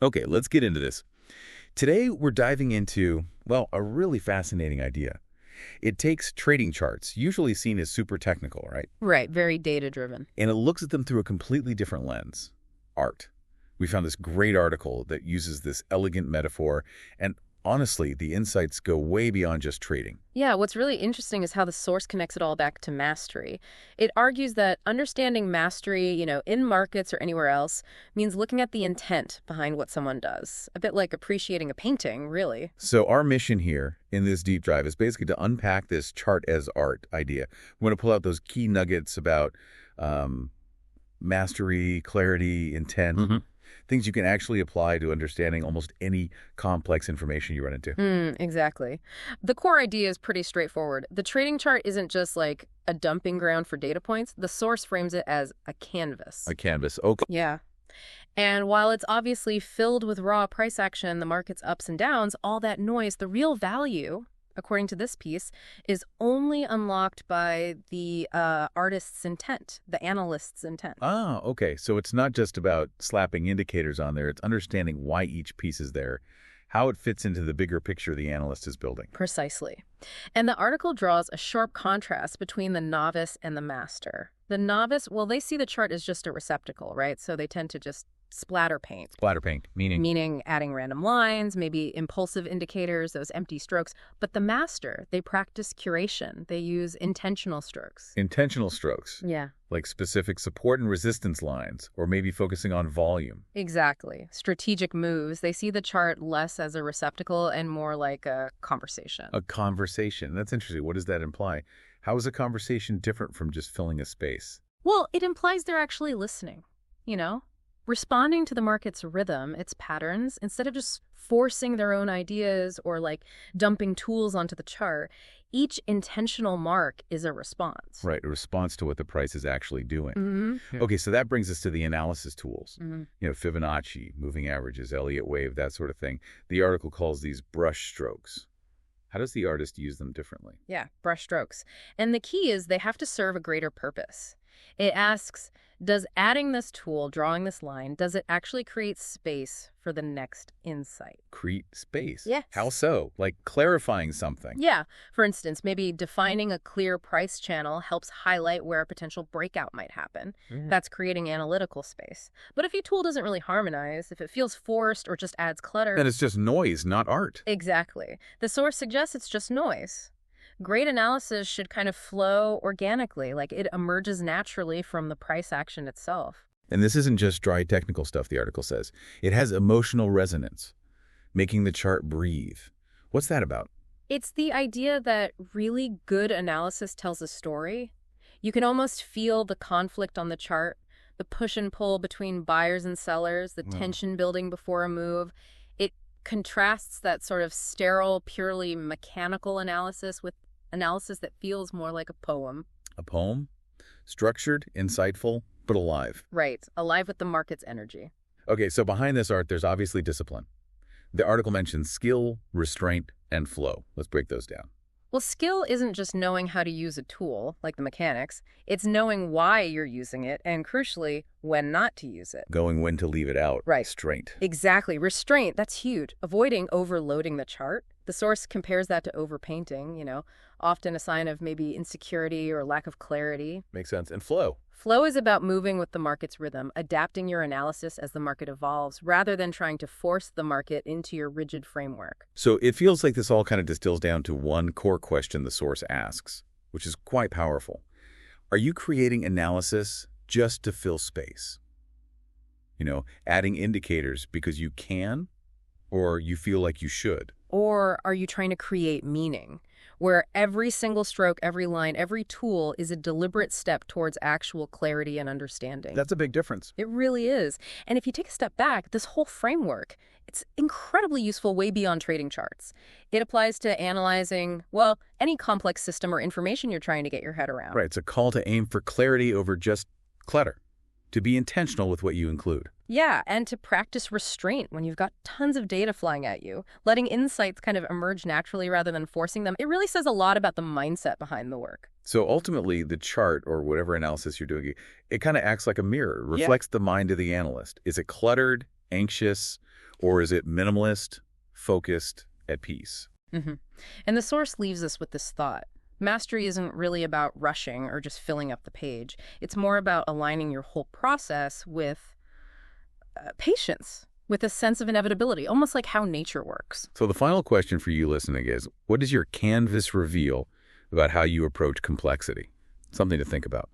Okay, let's get into this. Today, we're diving into, well, a really fascinating idea. It takes trading charts, usually seen as super technical, right? Right, very data-driven. And it looks at them through a completely different lens, art. We found this great article that uses this elegant metaphor, and honestly, the insights go way beyond just trading. Yeah, what's really interesting is how the source connects it all back to mastery. It argues that understanding mastery, in markets or anywhere else, means looking at the intent behind what someone does. A bit like appreciating a painting, really. So our mission here in this deep dive is basically to unpack this chart as art idea. We want to pull out those key nuggets about mastery, clarity, intent, things you can actually apply to understanding almost any complex information you run into. Exactly. The core idea is pretty straightforward. The trading chart isn't just like a dumping ground for data points. The source frames it as a canvas. A canvas. Okay. Yeah. And while it's obviously filled with raw price action, the market's ups and downs, all that noise, the real value, according to this piece, is only unlocked by the artist's intent, the analyst's intent. Ah, okay. So it's not just about slapping indicators on there. It's understanding why each piece is there, how it fits into the bigger picture the analyst is building. Precisely. And the article draws a sharp contrast between the novice and the master. The novice, well, they see the chart as just a receptacle, right? So they tend to just splatter paint. Splatter paint, meaning? Meaning adding random lines, maybe impulsive indicators, those empty strokes. But the master, they practice curation. They use intentional strokes. Intentional strokes. Yeah. Like specific support and resistance lines, or maybe focusing on volume. Exactly. Strategic moves. They see the chart less as a receptacle and more like a conversation. A conversation. That's interesting. What does that imply? How is a conversation different from just filling a space? Well, it implies they're actually listening, responding to the market's rhythm, its patterns, instead of just forcing their own ideas or like dumping tools onto the chart. Each intentional mark is a response. Right, a response to what the price is actually doing. Mm-hmm. Okay, so that brings us to the analysis tools. Mm-hmm. Fibonacci, moving averages, Elliott wave, that sort of thing. The article calls these brush strokes. How does the artist use them differently? Yeah, brush strokes. And the key is they have to serve a greater purpose. It asks, does adding this tool, drawing this line, does it actually create space for the next insight? Create space? Yes. How so? Like clarifying something? Yeah. For instance, maybe defining a clear price channel helps highlight where a potential breakout might happen. That's creating analytical space. But if your tool doesn't really harmonize, if it feels forced or just adds clutter... Then it's just noise, not art. Exactly. The source suggests it's just noise. Great analysis should kind of flow organically, like it emerges naturally from the price action itself. And this isn't just dry technical stuff, the article says. It has emotional resonance, making the chart breathe. What's that about? It's the idea that really good analysis tells a story. You can almost feel the conflict on the chart, the push and pull between buyers and sellers, the tension building before a move. It contrasts that sort of sterile, purely mechanical analysis with analysis that feels more like a poem. A poem? Structured, insightful, but alive. Right, alive with the market's energy. Okay, so behind this art, there's obviously discipline. The article mentions skill, restraint, and flow. Let's break those down. Well, skill isn't just knowing how to use a tool, like the mechanics. It's knowing why you're using it and, crucially, when not to use it. Knowing when to leave it out. Right. Restraint. Exactly. Restraint, that's huge. Avoiding overloading the chart. The source compares that to overpainting, often a sign of maybe insecurity or lack of clarity. Makes sense. And flow. Flow is about moving with the market's rhythm, adapting your analysis as the market evolves, rather than trying to force the market into your rigid framework. So it feels like this all kind of distills down to one core question the source asks, which is quite powerful. Are you creating analysis just to fill space? Adding indicators because you can, or you feel like you should? Or are you trying to create meaning, where every single stroke, every line, every tool is a deliberate step towards actual clarity and understanding? That's a big difference. It really is. And if you take a step back, this whole framework, it's incredibly useful way beyond trading charts. It applies to analyzing, well, any complex system or information you're trying to get your head around. Right. It's a call to aim for clarity over just clutter, to be intentional with what you include. Yeah, and to practice restraint when you've got tons of data flying at you, letting insights kind of emerge naturally rather than forcing them. It really says a lot about the mindset behind the work. So ultimately, the chart or whatever analysis you're doing, it kind of acts like a mirror, reflects the mind of the analyst. Is it cluttered, anxious, Or is it minimalist, focused, at peace? And the source leaves us with this thought. Mastery isn't really about rushing or just filling up the page. It's more about aligning your whole process with patience, with a sense of inevitability, almost like how nature works. So the final question for you listening is, what does your canvas reveal about how you approach complexity? Something to think about.